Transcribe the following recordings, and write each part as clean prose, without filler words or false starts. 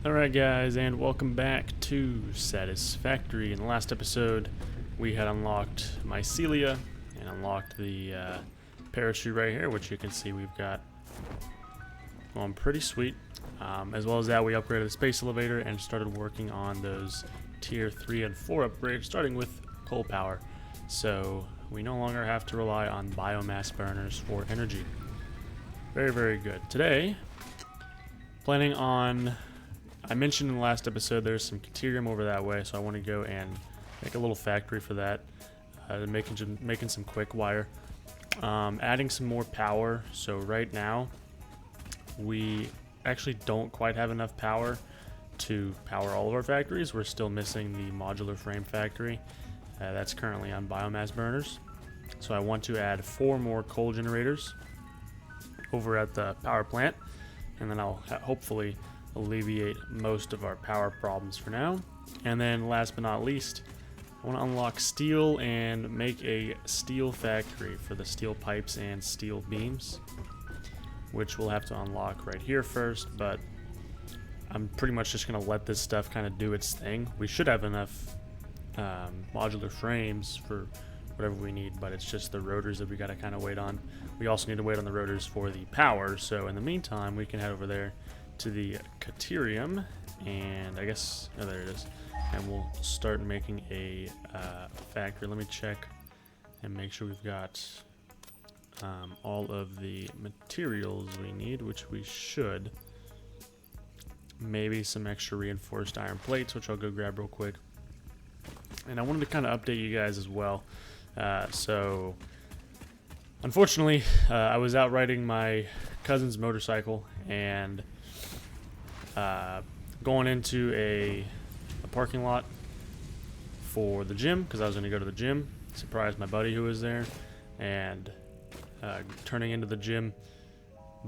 Alright guys, and welcome back to Satisfactory. In the last episode, we had unlocked Mycelia and unlocked the parachute right here, which you can see we've got going pretty sweet. As well as that, we upgraded the space elevator and started working on those tier 3 and 4 upgrades, starting with coal power. So we no longer have to rely on biomass burners for energy. Very, very good. Today, planning on... I mentioned in the last episode there's some Caterium over that way, so I want to go and make a little factory for that. Making some Quickwire. Adding some more power. So right now, we actually don't quite have enough power to power all of our factories. We're still missing the modular frame factory. That's currently on biomass burners. So I want to add 4 more coal generators over at the power plant, and then I'll hopefully alleviate most of our power problems for now. And then last but not least, I want to unlock steel and make a steel factory for the steel pipes and steel beams, which we'll have to unlock right here first, but I'm pretty much just going to let this stuff kind of do its thing. We should have enough modular frames for whatever we need, but it's just the rotors that we got to kind of wait on. We also need to wait on the rotors for the power, so in the meantime we can head over there to the Caterium, and I guess, oh, there it is, and we'll start making a factory. Let me check and make sure we've got all of the materials we need, which we should. Maybe some extra reinforced iron plates, which I'll go grab real quick. And I wanted to kind of update you guys as well. So unfortunately, I was out riding my cousin's motorcycle and going into a parking lot for the gym, because I was going to go to the gym, surprise my buddy who was there, and turning into the gym,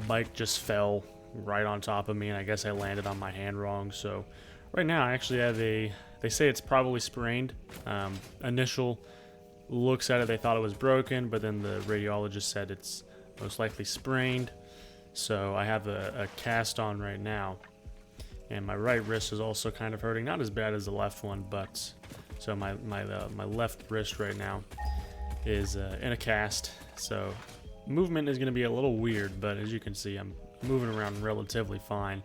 bike just fell right on top of me, and I guess I landed on my hand wrong. So right now I actually have they say it's probably sprained. Initial looks at it, they thought it was broken, but then the radiologist said it's most likely sprained. So I have a cast on right now, and my right wrist is also kind of hurting, not as bad as the left one, but so my left wrist right now is in a cast. So movement is going to be a little weird, but as you can see, I'm moving around relatively fine,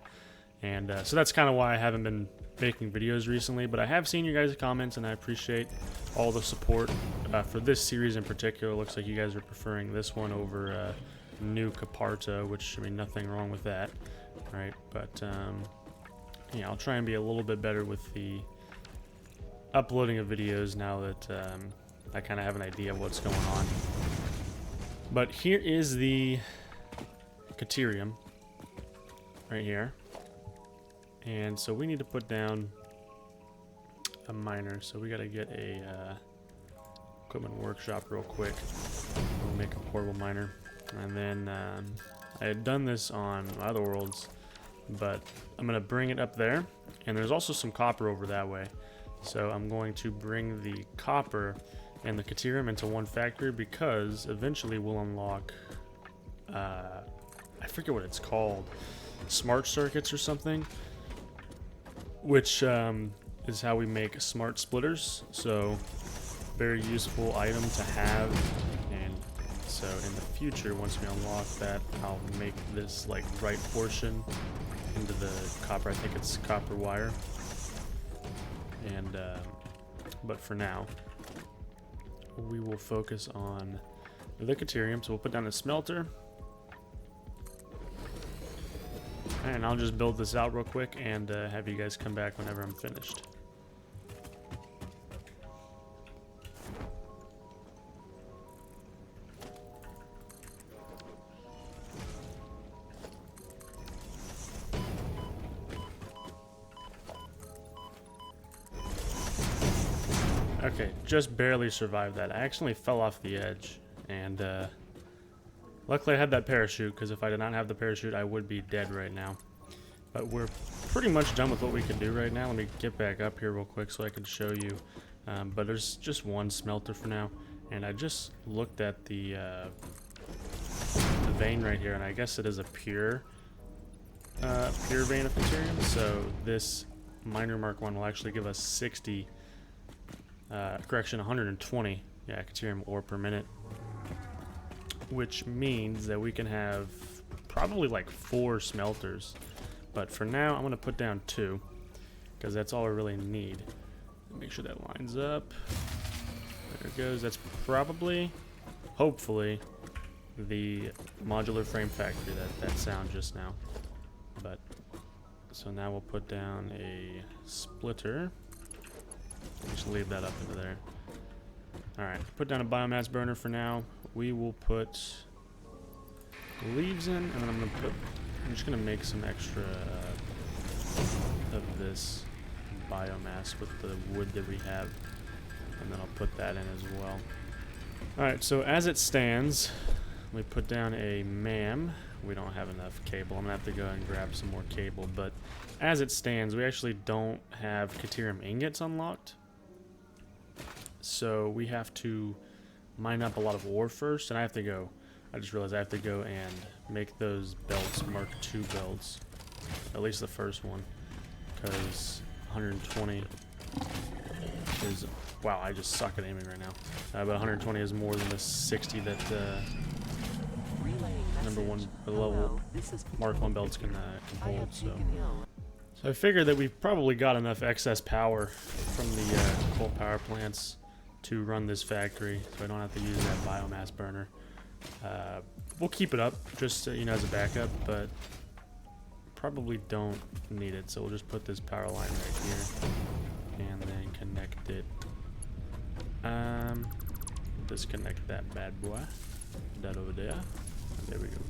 and so that's kind of why I haven't been making videos recently. But I have seen you guys' comments, and I appreciate all the support for this series in particular. Looks like you guys are preferring this one over New Caparta, which, I mean, nothing wrong with that, right? But yeah, I'll try and be a little bit better with the uploading of videos now that I kind of have an idea of what's going on. But here is the Caterium right here, and so we need to put down a miner. So we got to get a equipment workshop real quick. We'll make a portable miner, and then I had done this on other worlds, but I'm going to bring it up there, and there's also some copper over that way. So I'm going to bring the copper and the Caterium into one factory, because eventually we'll unlock I forget what it's called, smart circuits or something, which is how we make smart splitters. So very useful item to have. And so in the future, once we unlock that, I'll make this like right portion into the copper. I think it's copper wire. And but for now, we will focus on the Caterium. So we'll put down the smelter, and I'll just build this out real quick and have you guys come back whenever I'm finished. Okay, just barely survived that. I actually fell off the edge, and luckily I had that parachute, because if I did not have the parachute, I would be dead right now. But we're pretty much done with what we can do right now. Let me get back up here real quick so I can show you. But there's just one smelter for now, and I just looked at the vein right here, and I guess it is a pure pure vein of Caterium, so this minor Mark 1 will actually give us 60, correction, 120, yeah, Caterium ore per minute, which means that we can have probably like 4 smelters, but for now I'm going to put down 2, because that's all we really need. Make sure that lines up. There it goes. That's probably, hopefully, the modular frame factory, that sound just now. But so now we'll put down a splitter. Just leave that up into there. Alright, put down a biomass burner for now. We will put leaves in, and then I'm just gonna make some extra of this biomass with the wood that we have, and then I'll put that in as well. Alright, so as it stands, we put down a MAM. We don't have enough cable. I'm gonna have to go and grab some more cable, but as it stands, we actually don't have Caterium ingots unlocked. So we have to mine up a lot of ore first, and I just realized I have to go and make those belts Mark II belts. At least the first one, because 120 is, wow, I just suck at aiming right now. But 120 is more than the 60 that number 1 level Mark 1 belts can hold. So I figured that we've probably got enough excess power from the coal power plants to run this factory, so I don't have to use that biomass burner. We'll keep it up just you know, as a backup, but probably don't need it, so we'll just put this power line right here and then connect it. Disconnect that bad boy, that over there. There we go.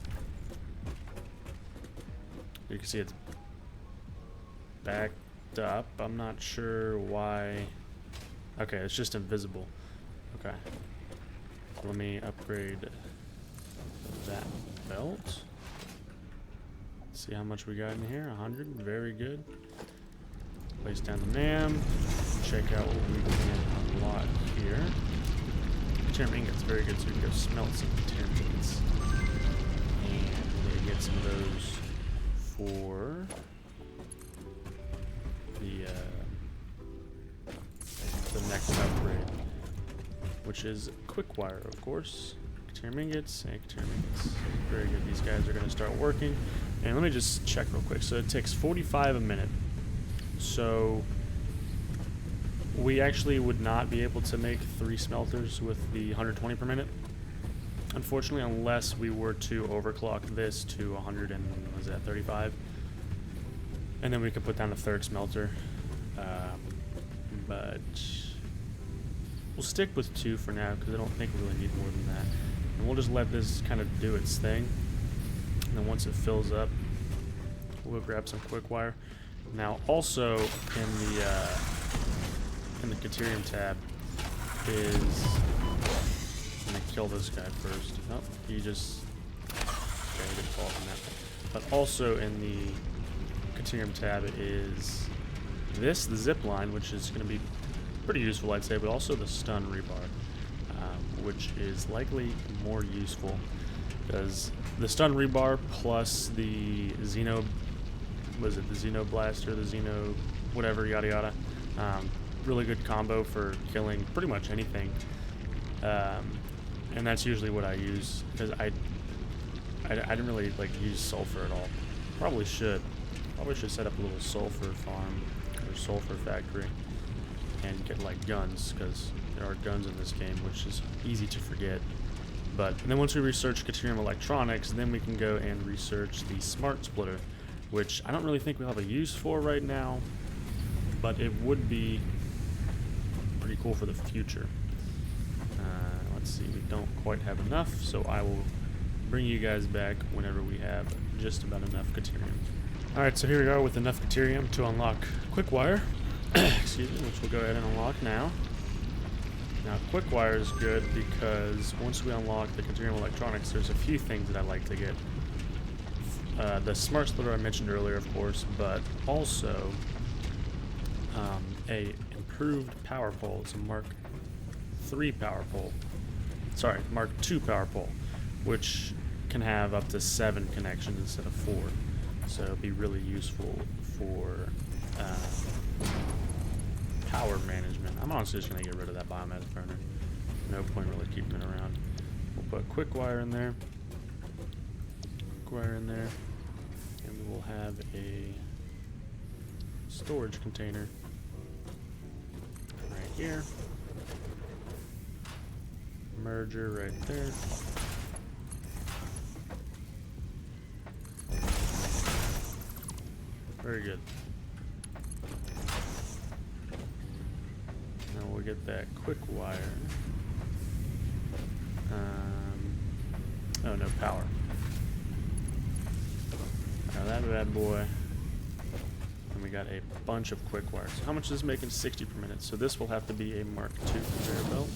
You can see it's backed up. I'm not sure why. Okay, it's just invisible. Okay. Let me upgrade that belt. See how much we got in here. 100. Very good. Place down the NAM. Check out what we can unlock here. Caterium ingots. Very good. So we can go smelt some Caterium ingots. And we're going to get some of those for the next upgrade, which is Quickwire, of course. Caterium ingots and Caterium ingots. Very good. These guys are going to start working. And let me just check real quick. So it takes 45 a minute. So we actually would not be able to make 3 smelters with the 120 per minute, unfortunately, unless we were to overclock this to 135, and then we could put down a 3rd smelter. But we'll stick with 2 for now because I don't think we really need more than that. And we'll just let this kind of do its thing. And then once it fills up, we'll grab some Quickwire. Now, also in the Caterium tab is, I'm gonna kill this guy first. Oh, he just, okay, he didn't fall from that. But also in the Caterium tab is this, the zip line, which is going to be pretty useful, I'd say, but also the stun rebar, which is likely more useful because the stun rebar plus the Xeno, was it the Xeno Blaster, the Xeno whatever, yada yada, really good combo for killing pretty much anything, and that's usually what I use because I didn't really like use sulfur at all. Probably should set up a little sulfur farm or sulfur factory and get like guns, because there are guns in this game, which is easy to forget. But and then once we research Caterium electronics, then we can go and research the smart splitter, which I don't really think we'll have a use for right now, but it would be pretty cool for the future. Let's see, we don't quite have enough, so I will bring you guys back whenever we have just about enough Caterium. Alright, so here we are with enough Caterium to unlock Quickwire, excuse me, which we'll go ahead and unlock now. Now, Quickwire is good because once we unlock the Caterium electronics, there's a few things that I like to get. The smart splitter I mentioned earlier, of course, but also a improved power pole. It's a Mark II power pole. Sorry, Mark II power pole, which can have up to 7 connections instead of 4. So it'll be really useful for power management. I'm honestly just going to get rid of that biomass burner. No point really keeping it around. We'll put Quickwire in there. Quickwire in there. And we will have a storage container right here. Merger right there. Very good. Now we'll get that Quickwire. Oh, no power. Now that bad boy. And we got a bunch of Quickwires. How much is this making? 60 per minute. So this will have to be a Mark II conveyor belt.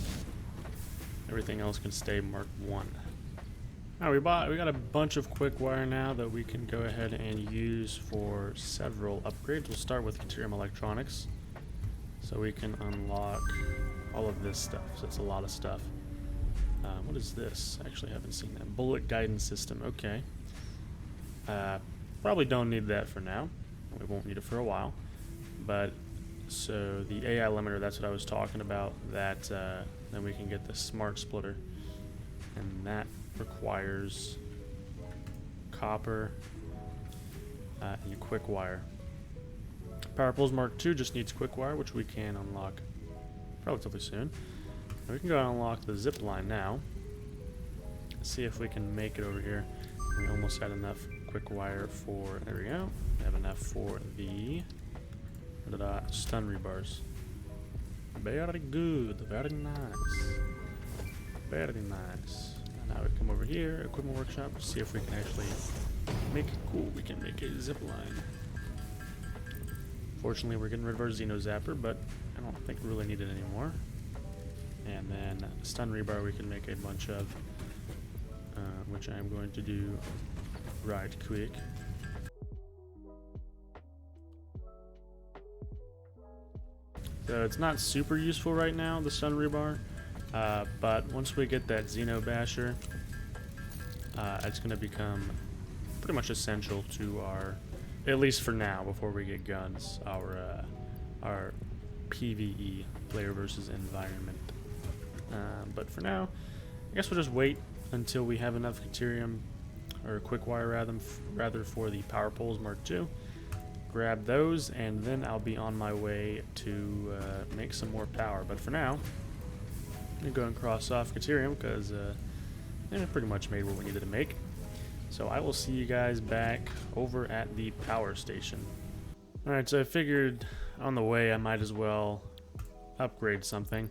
Everything else can stay Mark 1. Alright, we got a bunch of Quickwire now that we can go ahead and use for several upgrades. We'll start with Caterium electronics. So we can unlock all of this stuff. So it's a lot of stuff. What is this? I actually haven't seen that. Bullet guidance system. Okay. Probably don't need that for now. We won't need it for a while. But so the AI limiter, that's what I was talking about. That then we can get the smart splitter, and that requires copper and Quickwire. Power Poles Mark II just needs Quickwire, which we can unlock relatively soon. And we can go and unlock the zip line now. See if we can make it over here. We almost had enough Quickwire for, there we go. We have enough for the stun rebars. Very good, very nice. Very nice. And now we come over here, equipment workshop, see if we can actually make it cool. We can make a zip line. Fortunately, we're getting rid of our Xeno Zapper, but I don't think we really need it anymore. And then stun rebar we can make a bunch of, which I'm going to do right quick. So it's not super useful right now, the stun rebar, but once we get that Xeno Basher, it's going to become pretty much essential to our, at least for now, before we get guns, our PvE, player versus environment. But for now, I guess we'll just wait until we have enough Caterium, or Quickwire rather, for the Power Poles Mark II. Grab those, and then I'll be on my way to make some more power. But for now, I'm going to go and cross off Caterium, because it pretty much made what we needed to make. So I will see you guys back over at the power station. Alright, so I figured on the way I might as well upgrade something.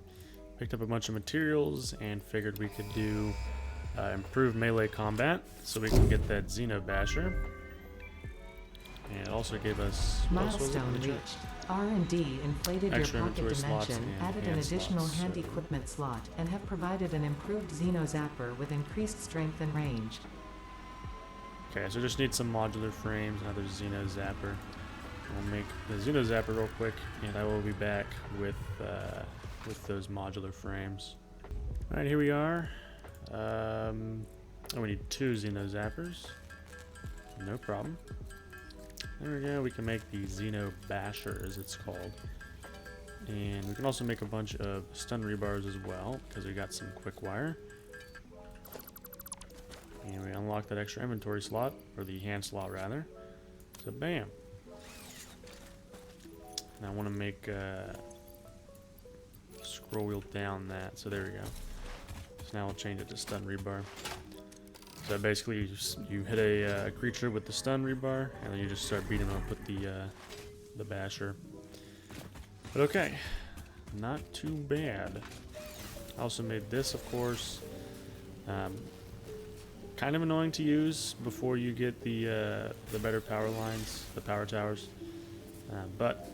Picked up a bunch of materials and figured we could do improved melee combat, so we can get that Xeno Basher. And it also gave us milestone reached. R&D inflated extra your pocket inventory slots dimension, and added an additional slots, hand so equipment slot, and have provided an improved Xeno Zapper with increased strength and range. Okay, so just need some modular frames, another Xeno Zapper. I'll make the Xeno Zapper real quick, and I will be back with those modular frames. Alright, here we are. We need 2 Xeno Zappers. No problem. There we go, we can make the Xeno Basher, as it's called. And we can also make a bunch of stun rebars as well, because we got some Quickwire. And we unlock that extra inventory slot, or the hand slot rather. So bam. Now I want to make scroll wheel down that, so there we go. So now I'll change it to stun rebar. So basically you hit a creature with the stun rebar, and then you just start beating them up with the basher. But okay, not too bad. I also made this, of course. Kind of annoying to use before you get the better power lines, the power towers, but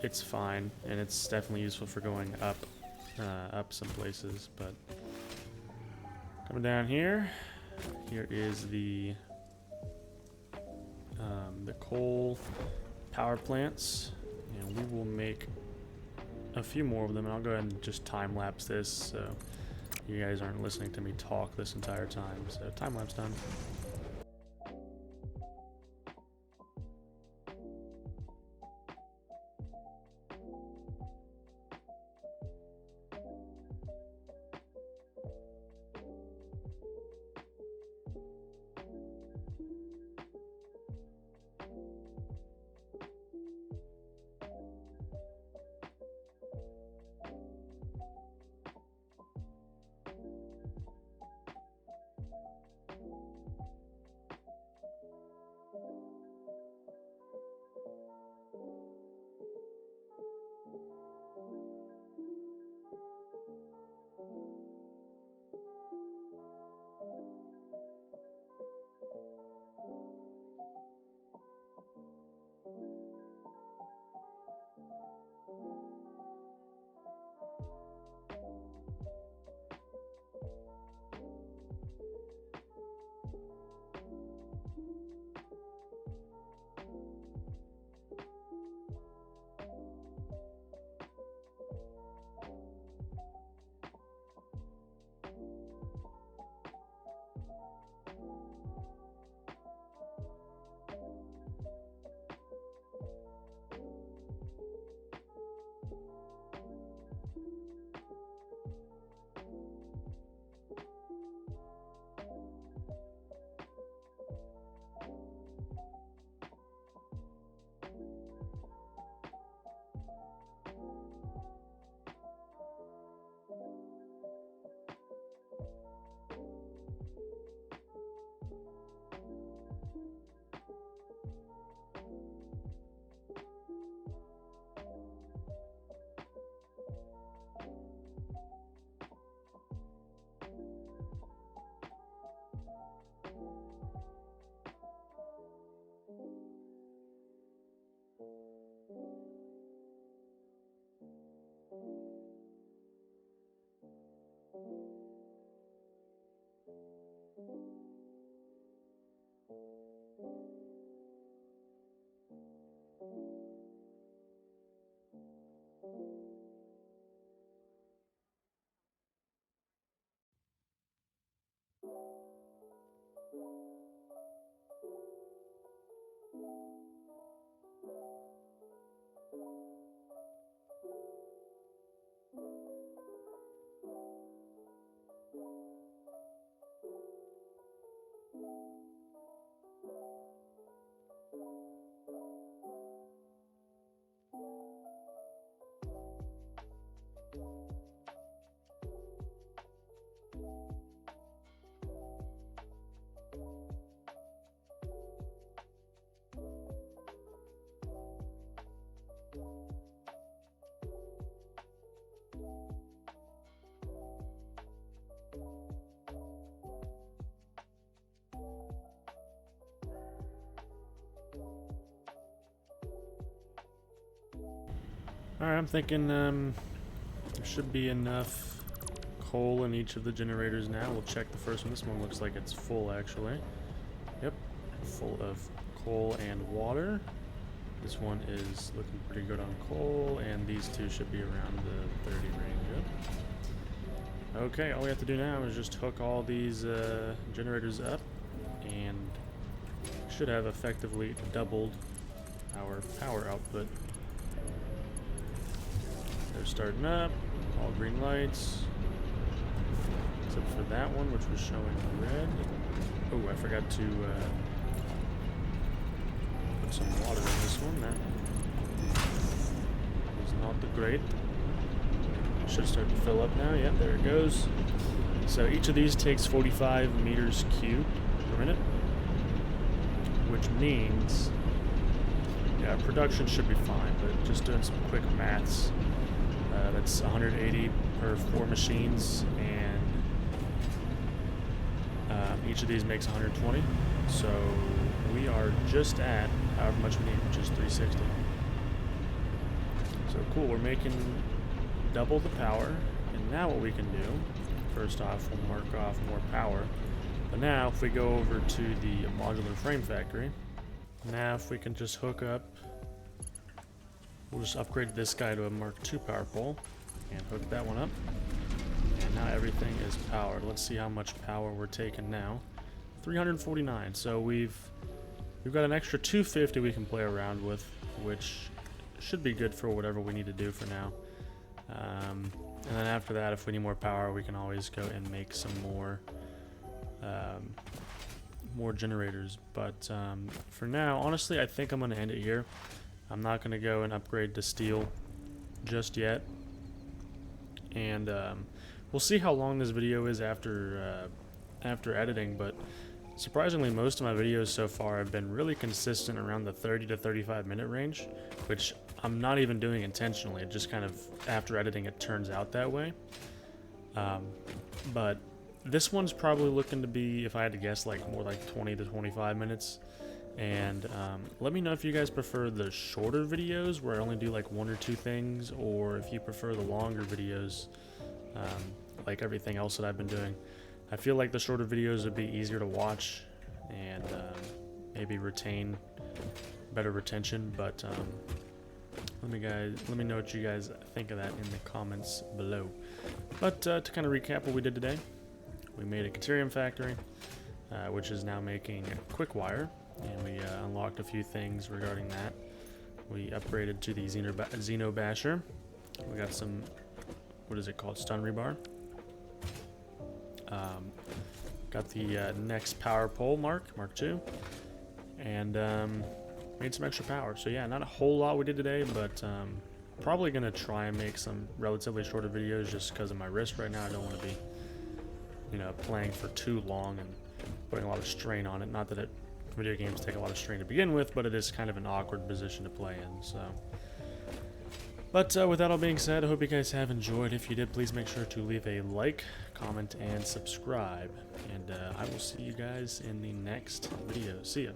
it's fine, and it's definitely useful for going up some places. But coming down here, here is the coal power plants, and we will make a few more of them, and I'll go ahead and just time-lapse this so you guys aren't listening to me talk this entire time. So time-lapse done. Alright, I'm thinking there should be enough coal in each of the generators now. We'll check the first one. This one looks like it's full, actually. Yep, full of coal and water. This one is looking pretty good on coal, and these two should be around the 30 range. Yep. Okay, all we have to do now is just hook all these generators up, and should have effectively doubled our power output. They're starting up, all green lights, except for that one, which was showing red. Oh, I forgot to put some water in this one. That is not the great. Should start to fill up now. Yep, there it goes. So each of these takes 45 meters cubed per minute, which means, yeah, production should be fine, but just doing some quick maths. That's 180 per 4 machines, and each of these makes 120. So we are just at however much we need, which is 360. So cool, we're making double the power, and now what we can do, first off, we'll mark off more power. But now if we go over to the modular frame factory, now if we can just hook up, we'll just upgrade this guy to a Mark II power pole and hook that one up. And now everything is powered. Let's see how much power we're taking now. 349. So we've got an extra 250 we can play around with, which should be good for whatever we need to do for now. And then after that, if we need more power, we can always go and make some more generators. But for now, honestly, I think I'm going to end it here. I'm not going to go and upgrade to steel just yet. And we'll see how long this video is after editing, but surprisingly most of my videos so far have been really consistent around the 30 to 35 minute range, which I'm not even doing intentionally. It just kind of, after editing, it turns out that way. But this one's probably looking to be, if I had to guess, like more like 20 to 25 minutes. And let me know if you guys prefer the shorter videos where I only do like 1 or 2 things, or if you prefer the longer videos, like everything else that I've been doing. I feel like the shorter videos would be easier to watch and maybe retain better retention. But let me know what you guys think of that in the comments below. But to kind of recap what we did today, we made a Caterium factory, which is now making Quickwire. And we unlocked a few things regarding that. We upgraded to the Xeno Basher. We got some, what is it called, stun rebar. Got the next power pole, Mark II. And made some extra power. So yeah, not a whole lot we did today, but probably going to try and make some relatively shorter videos just because of my wrist right now. I don't want to be, playing for too long and putting a lot of strain on it. Not that video games take a lot of strain to begin with, but it is kind of an awkward position to play in. So, but with that all being said, I hope you guys have enjoyed. If you did, please make sure to leave a like, comment, and subscribe. And I will see you guys in the next video. See ya.